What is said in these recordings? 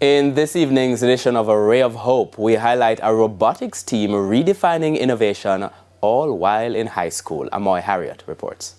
In this evening's edition of A Ray of Hope, we highlight a robotics team redefining innovation all while in high school. Amoy Harriet reports.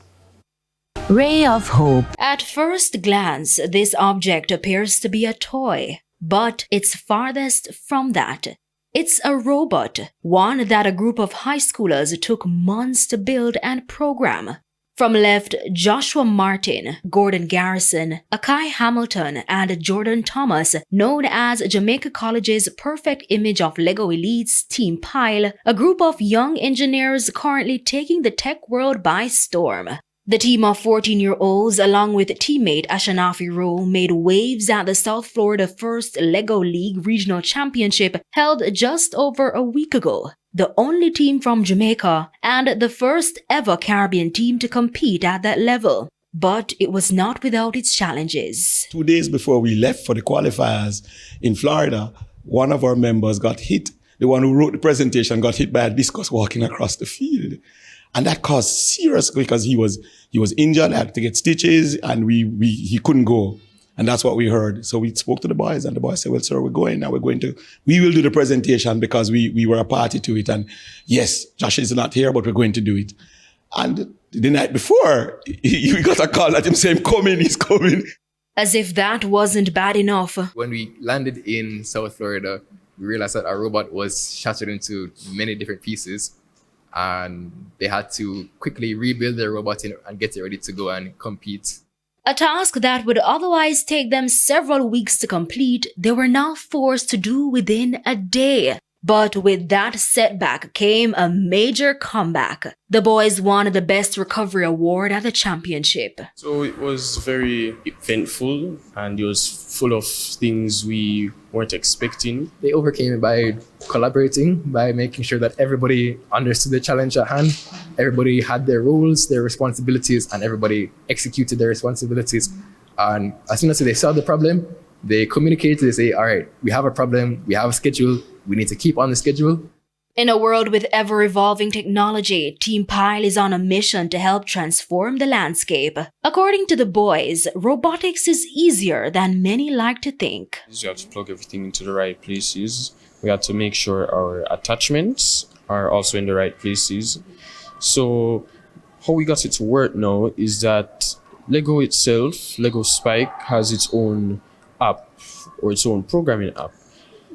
Ray of Hope. At first glance, this object appears to be a toy, but it's farthest from that. It's a robot, one that a group of high schoolers took months to build and program. From left, Joshua Martin, Gordon Garrison, Akai Hamilton, and Jordan Thomas, known as Jamaica College's perfect image of Lego elites, Team Pile, a group of young engineers currently taking the tech world by storm. The team of 14-year-olds, along with teammate Ashanafi Rowe, made waves at the South Florida First Lego League Regional Championship held just over a week ago. The only team from Jamaica and the first ever Caribbean team to compete at that level. But it was not without its challenges. 2 days before we left for the qualifiers in Florida, one of our members got hit. The one who wrote the presentation got hit by a discus walking across the field. And that caused serious, because he was injured, had to get stitches, and he couldn't go. And that's what we heard. So we spoke to the boys, and the boys said, well, sir, we're going now. We will do the presentation because we were a party to it. And yes, Josh is not here, but we're going to do it. And the night before, we got a call that him saying, he's coming. As if that wasn't bad enough. When we landed in South Florida, we realized that our robot was shattered into many different pieces. And they had to quickly rebuild their robot and get it ready to go and compete. A task that would otherwise take them several weeks to complete, they were now forced to do within a day. But with that setback came a major comeback. The boys won the Best Recovery Award at the championship. So it was very eventful, and it was full of things we weren't expecting. They overcame it by collaborating, by making sure that everybody understood the challenge at hand. Everybody had their roles, their responsibilities, and everybody executed their responsibilities. And as soon as they saw the problem, they communicated, they say, all right, we have a problem, we have a schedule, we need to keep on the schedule. In a world with ever-evolving technology, Team Pile is on a mission to help transform the landscape. According to the boys, robotics is easier than many like to think. You have to plug everything into the right places. We have to make sure our attachments are also in the right places. So how we got it to work now is that Lego itself, Lego Spike, has its own app or its own programming app.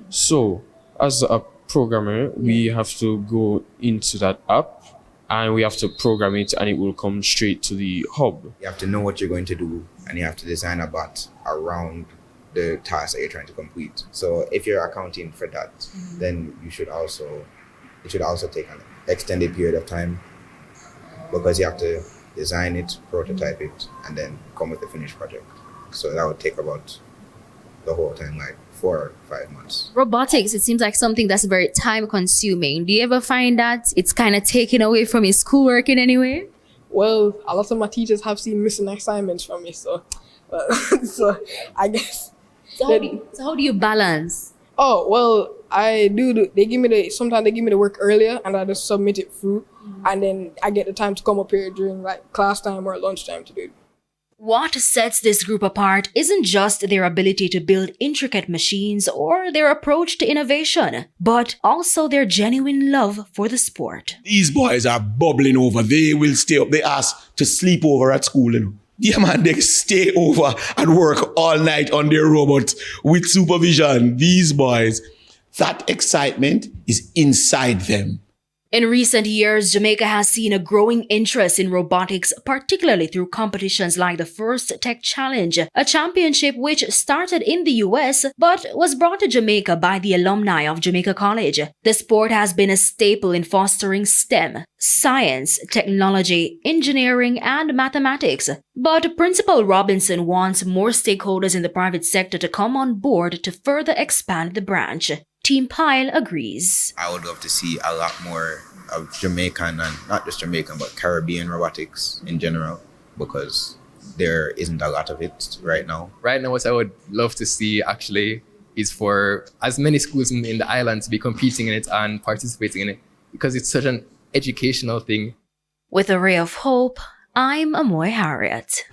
So as a programmer, we have to go into that app and we have to program it, and it will come straight to the hub. You have to know what you're going to do, and you have to design a bot around the task that you're trying to complete. So if you're accounting for that, then it should also take an extended period of time, because you have to design it, prototype it, and then come with the finished project. So that would take about the whole time, like 4 or 5 months. Robotics, it seems like something that's very time consuming. Do you ever find that it's kind of taken away from your schoolwork in any way? Well, a lot of my teachers have seen missing assignments from me, so I guess. So how do you balance? Oh, well, I do. Sometimes they give me the work earlier, and I just submit it through, and then I get the time to come up here during like class time or lunchtime to do it. What sets this group apart isn't just their ability to build intricate machines or their approach to innovation, but also their genuine love for the sport. These boys are bubbling over. They will stay up. They ask to sleep over at school, Yeah, man, they stay over and work all night on their robot with supervision. These boys, that excitement is inside them. In recent years, Jamaica has seen a growing interest in robotics, particularly through competitions like the First Tech Challenge, a championship which started in the US but was brought to Jamaica by the alumni of Jamaica College. The sport has been a staple in fostering STEM, science, technology, engineering, and mathematics. But Principal Robinson wants more stakeholders in the private sector to come on board to further expand the branch. Team Pile agrees. I would love to see a lot more of Jamaican, and not just Jamaican, but Caribbean robotics in general, because there isn't a lot of it right now. Right now, what I would love to see actually is for as many schools in the island to be competing in it and participating in it, because it's such an educational thing. With a ray of hope, I'm Amoy Harriet.